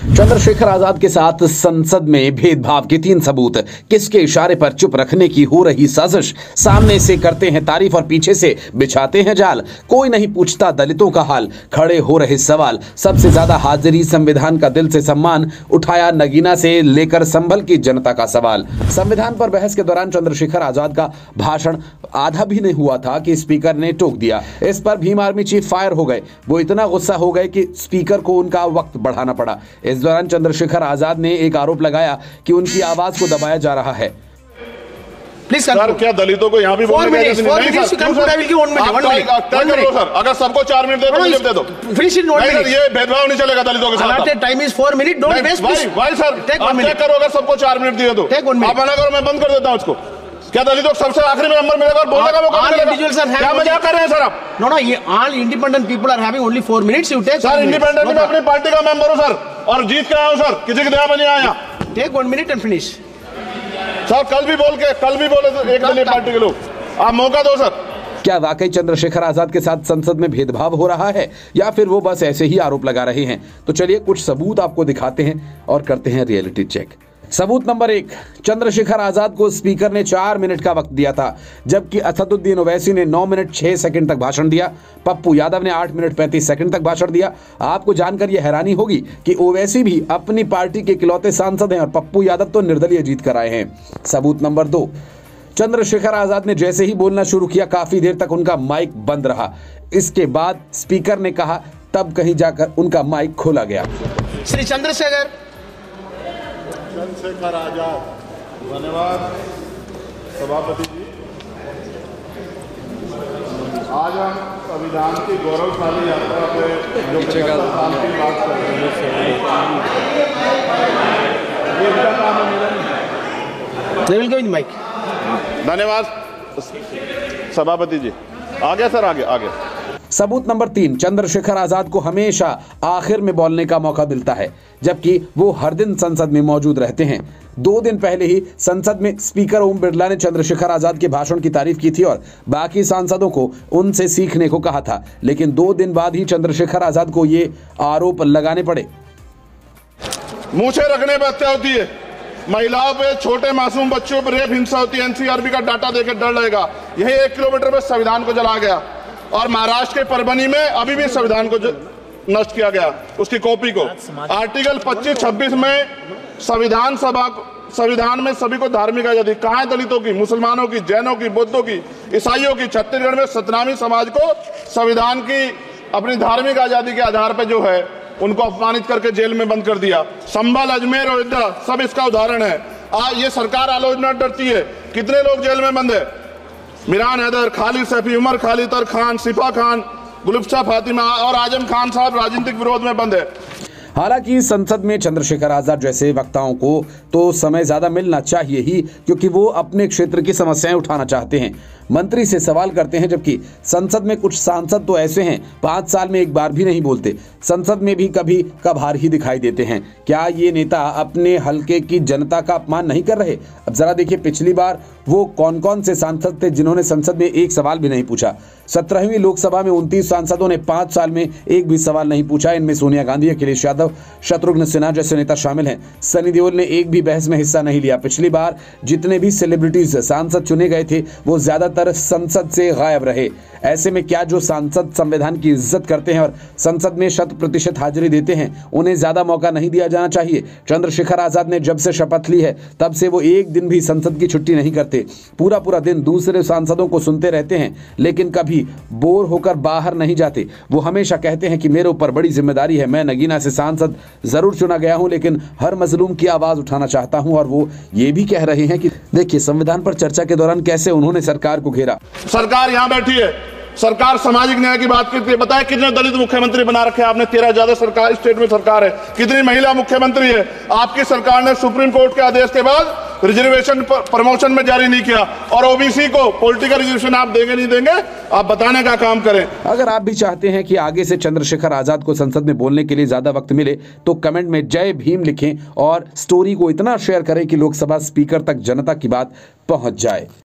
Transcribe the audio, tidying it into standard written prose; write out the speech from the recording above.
चंद्रशेखर आजाद के साथ संसद में भेदभाव के 3 सबूत, किसके इशारे पर चुप रखने की हो रही साजिश, सामने से करते हैं तारीफ और पीछे से बिछाते हैं जाल, कोई नहीं पूछता दलितों का हाल, खड़े हो रहे सवाल, सबसे ज्यादा हाजिरी संविधान का दिल से सम्मान, उठाया नगीना से लेकर संभल की जनता का सवाल। संविधान पर बहस के दौरान चंद्रशेखर आजाद का भाषण आधा भी नहीं हुआ था कि स्पीकर ने टोक दिया। इस पर भीम आर्मी चीफ फायर हो गए, वो इतना गुस्सा हो गए कि स्पीकर को उनका वक्त बढ़ाना पड़ा। इस दौरान चंद्रशेखर आजाद ने एक आरोप लगाया कि उनकी आवाज को दबाया जा रहा है। सर, क्या दलितों को यहाँ भी बोलने की इजाजत नहीं? सर, अगर सबको 4 मिनट दे दो, ये भेदभाव नहीं चलेगा दलितों के साथ। Time is 4 minute, don't waste. भाई सर, आप क्या करो, अगर सबको 4 मिनट दिए तो आप मना करो, मैं बंद कर देता हूँ उसको। क्या दलितों को सबसे आखिरी में नंबर मिलेगा और बोलने का मौका मिलेगा? क्या मजाक कर रहे हैं सर आप? नो, ये all independent people are having only 4 minutes. You take sir, independent में अपनी पार्टी का मेंबर हूं सर, और जीत के आया हूं सर, किसी के दया में नहीं आया। Take 1 minute and finish. Sir, कल भी बोले तो एक दलित पार्टी के लोग, आप मौका दो सर। क्या वाकई चंद्रशेखर आजाद के साथ संसद में भेदभाव हो रहा है या फिर वो बस ऐसे ही आरोप लगा रहे हैं? तो चलिए कुछ सबूत आपको दिखाते हैं और करते हैं रियलिटी चेक। सबूत नंबर 1, चंद्रशेखर आजाद को स्पीकर ने 4 मिनट का वक्त दिया था, जबकि असदुद्दीन ओवैसी ने 9 मिनट 6 सेकंड तक भाषण दिया। पप्पू यादव ने 8 मिनट 35 सेकंड तक भाषण दिया। आपको जानकर यह हैरानी होगी कि ओवैसी भी अपनी पार्टी के इकलौते सांसद हैं और पप्पू यादव तो निर्दलीय जीत कर आए हैं। सबूत नंबर 2, चंद्रशेखर आजाद ने जैसे ही बोलना शुरू किया, काफी देर तक उनका माइक बंद रहा। इसके बाद स्पीकर ने कहा, तब कहीं जाकर उनका माइक खोला गया। श्री चंद्रशेखर आजाद, धन्यवाद सभापति जी। आज हम संविधान की गौरवशाली यात्रा पे जो 75 साल की बात कर रहे हैं, ये इनका काम है। धन्यवाद सभापति जी। आगे सर, आगे। सबूत नंबर 3, चंद्रशेखर आजाद को हमेशा आखिर में बोलने का मौका मिलता है, जबकि वो हर दिन संसद में मौजूद रहते हैं। 2 दिन पहले ही संसद में स्पीकर ओम बिरला ने चंद्रशेखर आजाद के भाषण की तारीफ की थी और बाकी सांसदों को उनसे सीखने को कहा था, लेकिन 2 दिन बाद ही चंद्रशेखर आजाद को ये आरोप लगाने पड़े। मूछें रखने पर हत्या होती है, महिलाओं पे, छोटे मासूम बच्चों पर रेप हिंसा होती है। एनसीआरबी का डाटा देकर डर लगेगा। यही 1 किलोमीटर में संविधान को जला गया और महाराष्ट्र के परभनी में अभी भी संविधान को नष्ट किया गया, उसकी कॉपी को। आर्टिकल 25-26 में संविधान में सभी को धार्मिक आजादी, कहाँ है दलितों की, मुसलमानों की, जैनों की, बौद्धों की, ईसाइयों की? छत्तीसगढ़ में सतनामी समाज को संविधान की अपनी धार्मिक आजादी के आधार पर जो है उनको अपमानित करके जेल में बंद कर दिया। संभल, अजमेर, अयोध्या सब इसका उदाहरण है। आज ये सरकार आलोचना डरती है। कितने लोग जेल में बंद है? मिरान हैदर, खालिद सैफी, उमर खालिद खान, सिफा खान, गुलफ्शा फातिमा और आजम खान साहब राजनीतिक विरोध में बंद है। हालांकि संसद में चंद्रशेखर आजाद जैसे वक्ताओं को तो समय ज्यादा मिलना चाहिए ही, क्योंकि वो अपने क्षेत्र की समस्याएं उठाना चाहते हैं, मंत्री से सवाल करते हैं, जबकि संसद में कुछ सांसद तो ऐसे हैं 5 साल में एक बार भी नहीं बोलते, संसद में भी कभी कभार ही दिखाई देते हैं। क्या ये नेता अपने हलके की जनता का अपमान नहीं कर रहे? अब जरा देखिए, पिछली बार वो कौन कौन से सांसद थे जिन्होंने संसद में एक सवाल भी नहीं पूछा। 17वीं लोकसभा में 29 सांसदों ने 5 साल में एक भी सवाल नहीं पूछा। इनमें सोनिया गांधी, अखिलेश यादव, शत्रुघ्न सिन्हा जैसे नेता शामिल हैं। सनी देओल ने एक भी बहस में हिस्सा नहीं लिया। पिछली बार जितने भी सेलिब्रिटीज सांसद चुने गए थे वो ज्यादातर संसद से गायब रहे। ऐसे में क्या जो सांसद संविधान की इज्जत करते हैं और संसद में 100% हाजिरी देते हैं, उन्हें ज्यादा मौका नहीं दिया जाना चाहिए? चंद्रशेखर आजाद ने जब से शपथ ली है तब से वो एक दिन भी संसद की छुट्टी नहीं करते। पूरा दिन दूसरे सांसदों को सुनते रहते हैं, लेकिन कभी बोर होकर बाहर नहीं जाते। वो हमेशा कहते हैं कि मेरे ऊपर बड़ी जिम्मेदारी है, मैं नगीना से सांसद जरूर चुना गया हूं, लेकिन हर मजलूम की आवाज उठाना चाहता हूं। और वो ये भी कह रहे हैं कि देखिए संविधान पर चर्चा के दौरान कैसे उन्होंने सरकार को घेरा। सरकार यहां बैठी है, सरकार सामाजिक न्याय की बात करती है। बताए कितने दलित मुख्यमंत्री बना रखे हैं आपने? 13 ज्यादा सरकार स्टेट में सरकार है। कितनी महिला मुख्यमंत्री है? आपकी सरकार ने सुप्रीम कोर्ट के आदेश के बाद रिजर्वेशन प्रमोशन में जारी नहीं किया, और ओबीसी को पॉलिटिकल रिजर्वेशन आप देंगे नहीं देंगे, आप बताने का काम करें। अगर आप भी चाहते हैं कि आगे से चंद्रशेखर आजाद को संसद में बोलने के लिए ज्यादा वक्त मिले तो कमेंट में जय भीम लिखें और स्टोरी को इतना शेयर करें कि लोकसभा स्पीकर तक जनता की बात पहुंच जाए।